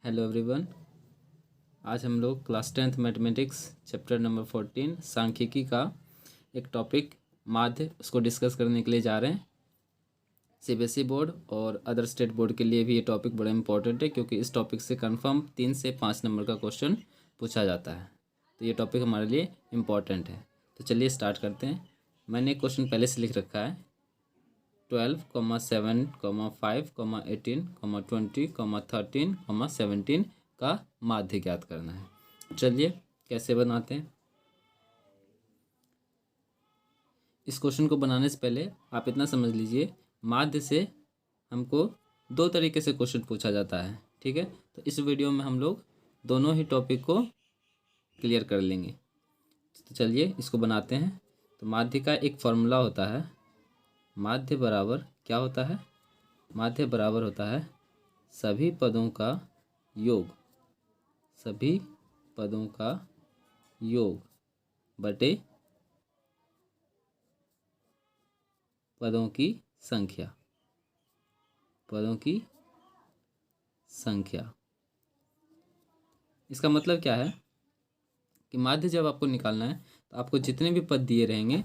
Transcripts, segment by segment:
Hello everyone. आज हम लोग class 10th mathematics chapter number 14 सांख्यिकी का एक टॉपिक माध्य उसको डिस्कस करने के लिए जा रहे हैं। सीबीएसई बोर्ड और अदर स्टेट बोर्ड के लिए भी ये टॉपिक बड़ा इंपॉर्टेंट है, क्योंकि इस टॉपिक से कंफर्म 3 से 5 नंबर का क्वेश्चन पूछा जाता है। तो ये टॉपिक हमारे लिए इम्पॉर्टेंट है। तो चलिए स्टार्ट करते हैं। मैंने एक क्वेश्चन पहले से लिख रखा है 12, 7, 5, 18, 20, 13, 17 का माध्य ज्ञात करना है। चलिए कैसे बनाते हैं। इस क्वेश्चन को बनाने से पहले आप इतना समझ लीजिए, माध्य से हमको 2 तरीके से क्वेश्चन पूछा जाता है। ठीक है, तो इस वीडियो में हम लोग दोनों ही टॉपिक को क्लियर कर लेंगे। तो चलिए इसको बनाते हैं। तो माध्य का एक फॉर्मूला होता है, माध्य बराबर क्या होता है? माध्य बराबर होता है सभी पदों का योग, सभी पदों का योग बटे पदों की संख्या, पदों की संख्या। इसका मतलब क्या है कि माध्य जब आपको निकालना है तो आपको जितने भी पद दिए रहेंगे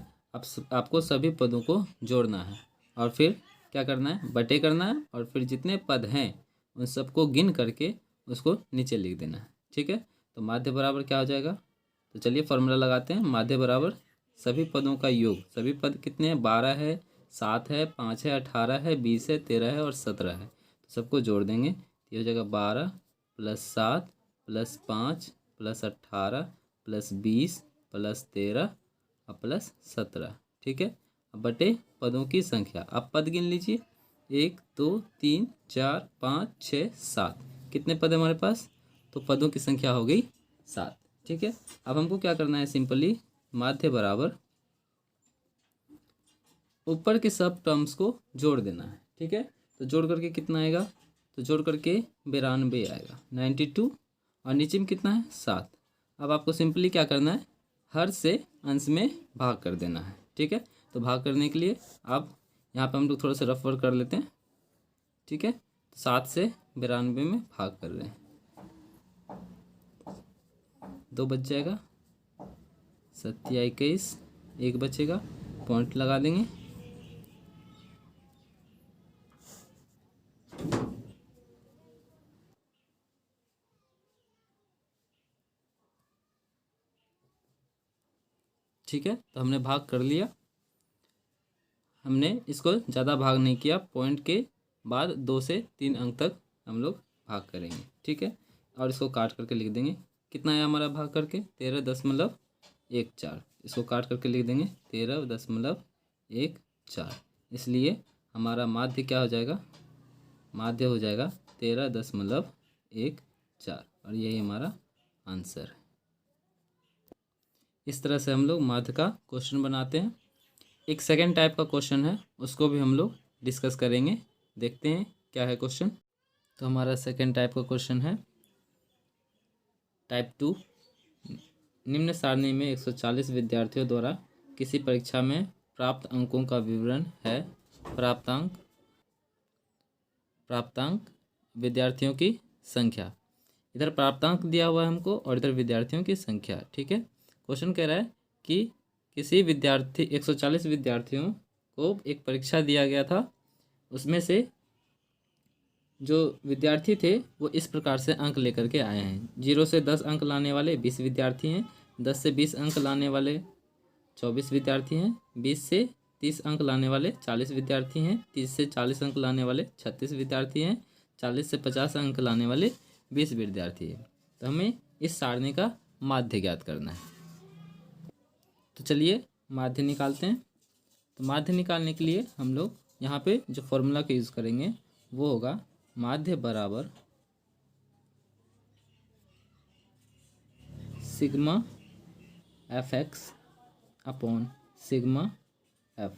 आपको सभी पदों को जोड़ना है और फिर क्या करना है, बटे करना है, और फिर जितने पद हैं उन सबको गिन करके उसको नीचे लिख देना है। ठीक है, तो माध्य बराबर क्या हो जाएगा? तो चलिए फॉर्मूला लगाते हैं। माध्य बराबर सभी पदों का योग, सभी पद कितने हैं? 12 है, 7 है, 5 है, 18 है, 20 है, 13 है और 17 है। तो सबको जोड़ देंगे तो ये हो जाएगा 12 + 7 + 5 + 18 + 20 + 13 और +17। ठीक है, अब बटे पदों की संख्या। आप पद गिन लीजिए, 1 2 3 4 5 6 7। कितने पद है हमारे पास? तो पदों की संख्या हो गई 7। ठीक है, अब हमको क्या करना है, सिंपली माध्य बराबर ऊपर के सब टर्म्स को जोड़ देना है। ठीक है, तो जोड़ करके कितना आएगा? तो जोड़ करके 92 आएगा, 92। और नीचे में कितना है? 7। अब आपको सिंपली क्या करना है, हर से अंश में भाग कर देना है। ठीक है, तो भाग करने के लिए आप यहाँ पे हम लोग थोड़ा सा रफ वर्क कर लेते हैं। ठीक है, तो 7 से 92 में भाग कर रहे हैं, 2 बच जाएगा, 7 या 21, 1 बचेगा, पॉइंट लगा देंगे। ठीक है, तो हमने भाग कर लिया, हमने इसको ज़्यादा भाग नहीं किया, पॉइंट के बाद 2 से 3 अंक तक हम लोग भाग करेंगे। ठीक है, और इसको काट करके लिख देंगे। कितना है हमारा भाग करके? 13.14। इसको काट करके लिख देंगे 13.14। इसलिए हमारा माध्य क्या हो जाएगा? माध्य हो जाएगा 13.14 और यही हमारा आंसर है। इस तरह से हम लोग माध्य का क्वेश्चन बनाते हैं। एक सेकेंड टाइप का क्वेश्चन है, उसको भी हम लोग डिस्कस करेंगे। देखते हैं क्या है क्वेश्चन। तो हमारा सेकेंड टाइप का क्वेश्चन है टाइप 2। निम्न सारणी में 140 विद्यार्थियों द्वारा किसी परीक्षा में प्राप्त अंकों का विवरण है। प्राप्तांक विद्यार्थियों की संख्या। इधर प्राप्तांक दिया हुआ है हमको और इधर विद्यार्थियों की संख्या। ठीक है, क्वेश्चन कह रहा है कि किसी विद्यार्थी 140 विद्यार्थियों को एक परीक्षा दिया गया था, उसमें से जो विद्यार्थी थे वो इस प्रकार से अंक लेकर के आए हैं। 0 से 10 अंक लाने वाले 20 विद्यार्थी हैं, 10 से 20 अंक लाने वाले 24 विद्यार्थी हैं, 20 से 30 अंक लाने वाले 40 विद्यार्थी हैं, 30 से 40 अंक लाने वाले 36 विद्यार्थी हैं, 40 से 50 अंक लाने वाले 20 विद्यार्थी हैं। तो हमें इस सारणी का माध्य ज्ञात करना है। तो चलिए माध्य निकालते हैं। तो माध्य निकालने के लिए हम लोग यहाँ पे जो फॉर्मूला का यूज़ करेंगे वो होगा माध्य बराबर sigma fx upon sigma f।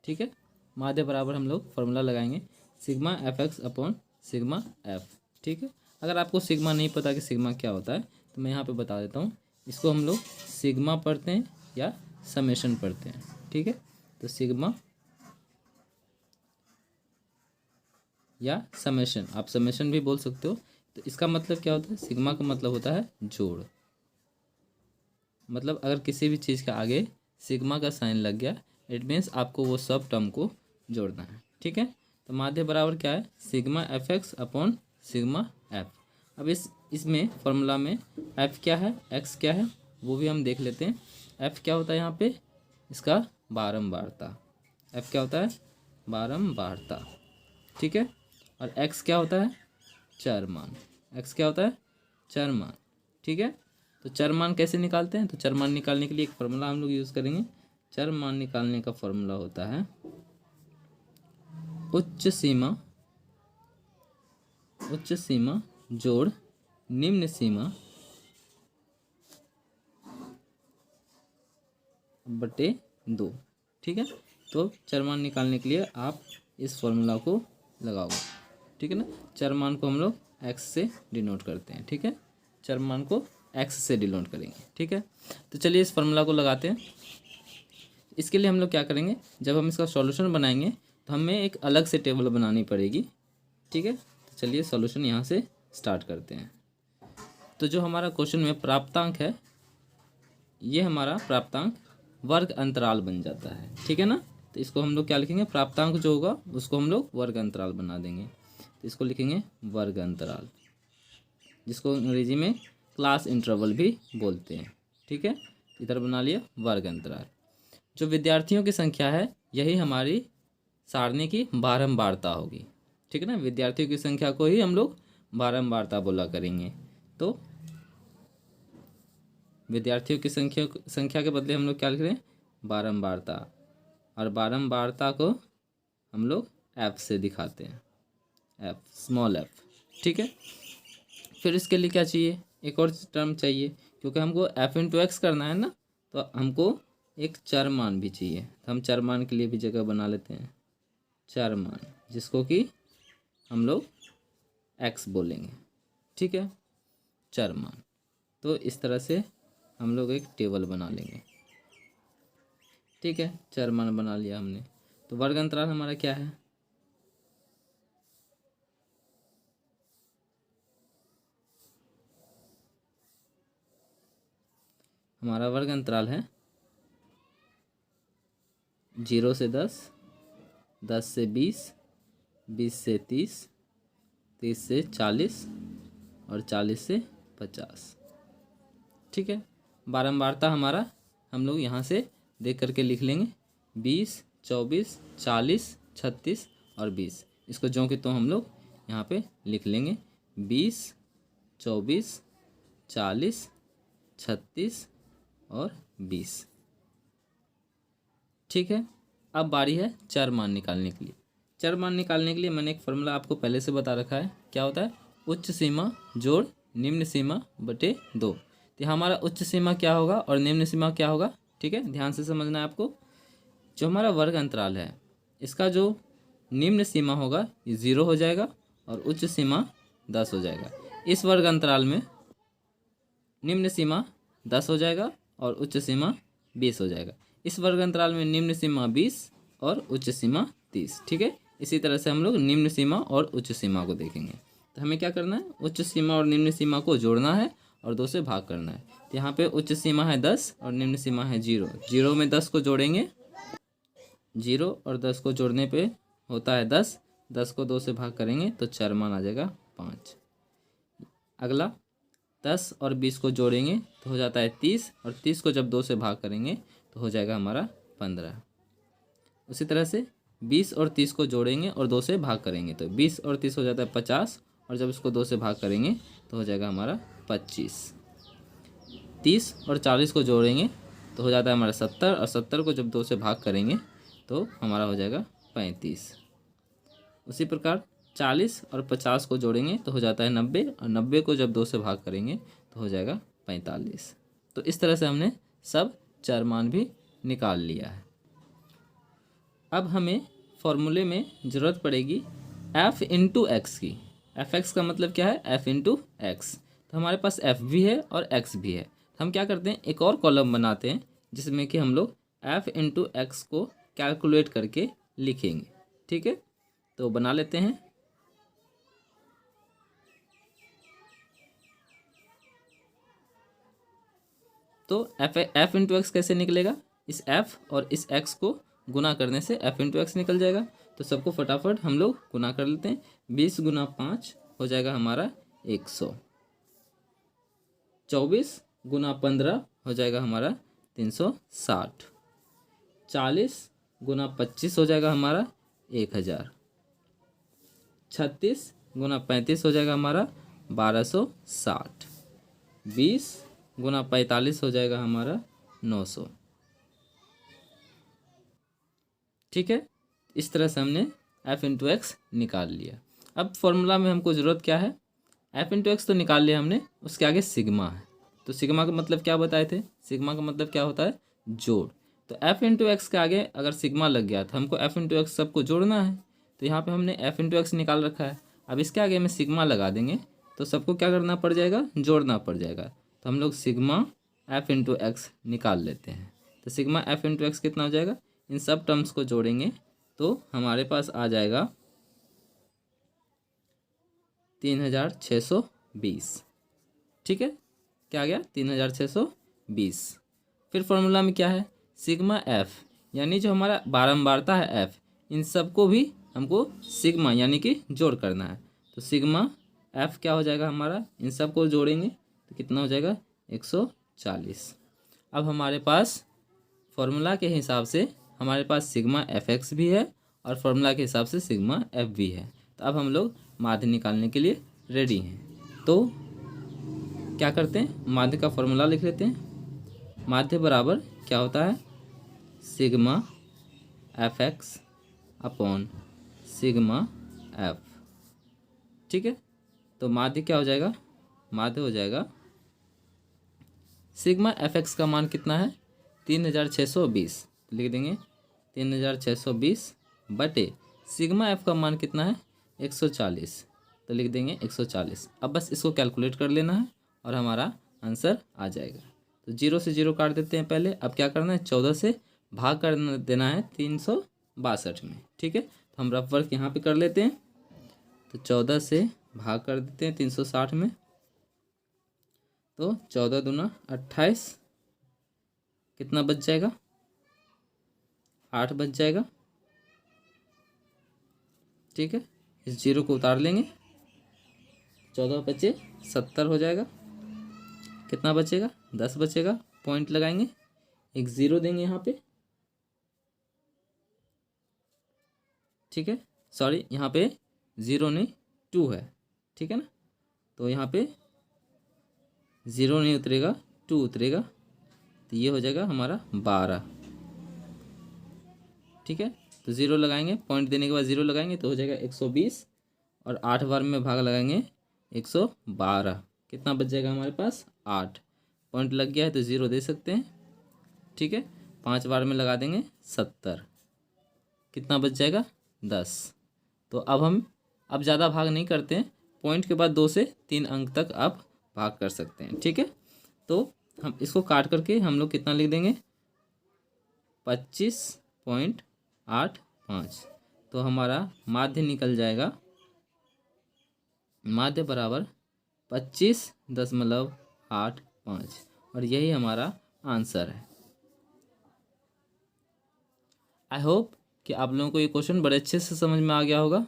ठीक है, माध्य बराबर हम लोग फॉर्मूला लगाएंगे sigma fx upon sigma f। ठीक है, अगर आपको सिग्मा नहीं पता कि सिग्मा क्या होता है तो मैं यहाँ पे बता देता हूँ। इसको हम लोग सिग्मा पढ़ते हैं या समेशन पढ़ते हैं। ठीक है, तो सिग्मा या समेशन, आप समेशन भी बोल सकते हो, तो इसका मतलब क्या होता है, सिग्मा का मतलब होता है जोड़। मतलब अगर किसी भी चीज़ के आगे सिग्मा का साइन लग गया, इट मीन्स आपको वो सब टर्म को जोड़ना है। ठीक है, तो माध्य बराबर क्या है, sigma F x upon sigma F. अब इसमें फॉर्मूला में एफ क्या है, एक्स क्या है, वो भी हम देख लेते हैं। एफ क्या होता है यहाँ पे, इसका बारंबारता। एफ क्या होता है, बारंबारता। ठीक है, और एक्स क्या होता है, चरमान। एक्स क्या होता है, चरमान। ठीक है, तो चरमान कैसे निकालते हैं, तो चरमान निकालने के लिए एक फार्मूला हम लोग यूज़ करेंगे। चरमान निकालने का फार्मूला होता है उच्च सीमा जोड़ निम्न सीमा बटे 2। ठीक है, तो चरमान निकालने के लिए आप इस फॉर्मूला को लगाओगे। ठीक है ना, चरमान को हम लोग एक्स से डिनोट करते हैं। ठीक है, चरमान को एक्स से डिनोट करेंगे। ठीक है, तो चलिए इस फॉर्मूला को लगाते हैं। इसके लिए हम लोग क्या करेंगे, जब हम इसका सॉल्यूशन बनाएंगे तो हमें एक अलग से टेबल बनानी पड़ेगी। ठीक है, तो चलिए सॉल्यूशन यहाँ से स्टार्ट करते हैं। तो जो हमारा क्वेश्चन में प्राप्तांक है, ये हमारा प्राप्तांक वर्ग अंतराल बन जाता है। ठीक है ना, तो इसको हम लोग क्या लिखेंगे, प्राप्तांक जो होगा उसको हम लोग वर्ग अंतराल बना देंगे। तो इसको लिखेंगे वर्ग अंतराल, जिसको अंग्रेजी में क्लास इंटरवल भी बोलते हैं। ठीक है, इधर बना लिया वर्ग अंतराल। जो विद्यार्थियों की संख्या है, यही हमारी सारणी की बारंबारता होगी। ठीक है ना, विद्यार्थियों की संख्या को ही हम लोग बारंबारता बोला करेंगे। तो विद्यार्थियों की संख्या के बदले हम लोग क्या लिख रहे हैं, बारंबारता। और बारंबारता को हम लोग एफ से दिखाते हैं, एफ, स्मॉल एफ। ठीक है, फिर इसके लिए क्या चाहिए, एक और टर्म चाहिए, क्योंकि हमको एफ इंटू एक्स करना है ना, तो हमको एक चरमान भी चाहिए। तो हम चरमान के लिए भी जगह बना लेते हैं, चरमान, जिसको कि हम लोग एक्स बोलेंगे। ठीक है, चरमान। तो इस तरह से हम लोग एक टेबल बना लेंगे। ठीक है, चरमान बना लिया हमने। तो वर्ग अंतराल हमारा क्या है, हमारा वर्ग अंतराल है 0 से 10, 10 से 20, 20 से 30, 30 से 40 और 40 से 50। ठीक है, बारंबारता हमारा हम लोग यहाँ से देख करके लिख लेंगे, 20, 24, 40, 36 और 20। इसको ज्यों कि तो हम लोग यहाँ पे लिख लेंगे, 20, 24, 40, 36 और 20। ठीक है, अब बारी है चर मान निकालने के लिए। चर मान निकालने के लिए मैंने एक फार्मूला आपको पहले से बता रखा है, क्या होता है, उच्च सीमा जोड़ निम्न सीमा बटे 2। तो हमारा उच्च सीमा क्या होगा और निम्न सीमा क्या होगा। ठीक है, ध्यान से समझना है आपको। जो हमारा वर्ग अंतराल है, इसका जो निम्न सीमा होगा ये 0 हो जाएगा और उच्च सीमा 10 हो जाएगा। इस वर्ग अंतराल में निम्न सीमा 10 हो जाएगा और उच्च सीमा 20 हो जाएगा। इस वर्ग अंतराल में निम्न सीमा 20 और उच्च सीमा 30। ठीक है, इसी तरह से हम लोग निम्न सीमा और उच्च सीमा को देखेंगे। तो हमें क्या करना है, उच्च सीमा और निम्न सीमा को जोड़ना है और 2 से भाग करना है। तो यहाँ पे उच्च सीमा है 10 और निम्न सीमा है 0। 0 में 10 को जोड़ेंगे, 0 और 10 को जोड़ने पे होता है 10, 10 को 2 से भाग करेंगे तो चरमान आ जाएगा 5। अगला 10 और 20 को जोड़ेंगे तो हो जाता है 30 और 30 को जब 2 से भाग करेंगे तो हो जाएगा हमारा 15। उसी तरह से 20 और 30 को जोड़ेंगे और 2 से भाग करेंगे तो 20 और 30 हो जाता है 50 और जब इसको 2 से भाग करेंगे तो हो जाएगा हमारा 25। 30 और 40 को जोड़ेंगे तो हो जाता है हमारा 70 और 70 को जब 2 से भाग करेंगे तो हमारा हो जाएगा 35। उसी प्रकार 40 और 50 को जोड़ेंगे तो हो जाता है 90 और 90 को जब 2 से भाग करेंगे तो हो जाएगा 45। तो इस तरह से हमने सब चरमान भी निकाल लिया है। अब हमें फॉर्मूले में ज़रूरत पड़ेगी f इंटू एक्स की। एफ एक्स का मतलब क्या है, f इंटू एक्स। तो हमारे पास f भी है और x भी है। तो हम क्या करते हैं, एक और कॉलम बनाते हैं जिसमें कि हम लोग f इंटू एक्स को कैलकुलेट करके लिखेंगे। ठीक है, तो बना लेते हैं। तो एफ इंटू एक्स कैसे निकलेगा, इस एफ और इस एक्स को गुना करने से एफ इंटू एक्स निकल जाएगा। तो सबको फटाफट हम लोग गुना कर लेते हैं। 20 गुना 5 हो जाएगा हमारा 100। 24 गुना 15 हो जाएगा हमारा 360। 40 गुना 25 हो जाएगा हमारा 1000। 36 गुना 35 हो जाएगा हमारा 1260। 20 गुना 45 हो जाएगा हमारा 900। ठीक है, इस तरह से हमने एफ इंटू एक्स निकाल लिया। अब फॉर्मूला में हमको ज़रूरत क्या है, एफ इंटू एक्स तो निकाल लिया हमने, उसके आगे सिग्मा है। तो सिग्मा का मतलब क्या बताए थे, सिग्मा का मतलब क्या होता है, जोड़। तो एफ इंटू एक्स के आगे अगर सिग्मा लग गया तो हमको एफ इंटू एक्स सबको जोड़ना है। तो यहाँ पे हमने एफ इंटू एक्स निकाल रखा है। अब इसके आगे में सिग्मा लगा देंगे तो सबको क्या करना पड़ जाएगा, जोड़ना पड़ जाएगा। तो हम लोग सिग्मा एफ इंटू एक्स निकाल लेते हैं। तो सिग्मा एफ इंटू एक्स कितना हो जाएगा, इन सब टर्म्स को जोड़ेंगे तो हमारे पास आ जाएगा 3620। ठीक है, क्या आ गया, 3620। फिर फॉर्मूला में क्या है, सिग्मा एफ यानी जो हमारा बारंबारता है एफ, इन सबको भी हमको सिग्मा यानी कि जोड़ करना है। तो सिग्मा एफ क्या हो जाएगा हमारा, इन सबको जोड़ेंगे तो कितना हो जाएगा 140। अब हमारे पास फॉर्मूला के हिसाब से हमारे पास सिग्मा एफ एक्स भी है और फॉर्मूला के हिसाब से सिग्मा एफ भी है। तो अब हम लोग माध्य निकालने के लिए रेडी हैं। तो क्या करते हैं, माध्य का फॉर्मूला लिख लेते हैं। माध्य बराबर क्या होता है, sigma F x upon sigma F. ठीक है, तो माध्य क्या हो जाएगा, माध्य हो जाएगा सिग्मा एफ एक्स का मान कितना है 3620, लिख देंगे 3620 बटे सिग्मा एफ का मान कितना है 140, तो लिख देंगे 140। अब बस इसको कैलकुलेट कर लेना है और हमारा आंसर आ जाएगा। तो 0 से 0 काट देते हैं पहले। अब क्या करना है, 14 से भाग कर देना है 362 में। ठीक है, तो हम रफ वर्क यहाँ पे कर लेते हैं। तो 14 से भाग कर देते हैं 360 में। तो 14 दूना 28, कितना बच जाएगा, 8 बच जाएगा। ठीक है, इस 0 को उतार लेंगे, 14 बचे 70 हो जाएगा। कितना बचेगा, 10 बचेगा। पॉइंट लगाएंगे, एक 0 देंगे यहाँ पे। ठीक है, सॉरी यहाँ पे 0 नहीं 2 है। ठीक है ना, तो यहाँ पे 0 नहीं उतरेगा 2 उतरेगा, तो ये हो जाएगा हमारा 12। ठीक है, तो 0 लगाएंगे, पॉइंट देने के बाद 0 लगाएंगे तो हो जाएगा 120 और 8 बार में भाग लगाएंगे 112। कितना बच जाएगा हमारे पास 8। पॉइंट लग गया है तो 0 दे सकते हैं। ठीक है, 5 बार में लगा देंगे 70, कितना बच जाएगा 10। तो अब हम ज़्यादा भाग नहीं करते हैं, पॉइंट के बाद 2 से 3 अंक तक आप भाग कर सकते हैं। ठीक है, तो हम इसको काट करके हम लोग कितना लिख देंगे 25.85। तो हमारा माध्य निकल जाएगा, माध्य बराबर 25.85 और यही हमारा आंसर है। आई होप कि आप लोगों को ये क्वेश्चन बड़े अच्छे से समझ में आ गया होगा।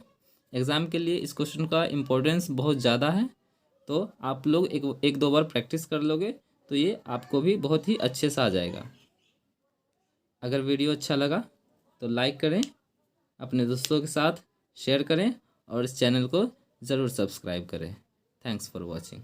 एग्ज़ाम के लिए इस क्वेश्चन का इम्पोर्टेंस बहुत ज़्यादा है, तो आप लोग एक दो बार प्रैक्टिस कर लोगे तो ये आपको भी बहुत ही अच्छे से आ जाएगा। अगर वीडियो अच्छा लगा तो लाइक करें, अपने दोस्तों के साथ शेयर करें और इस चैनल को ज़रूर सब्सक्राइब करें। Thanks for watching.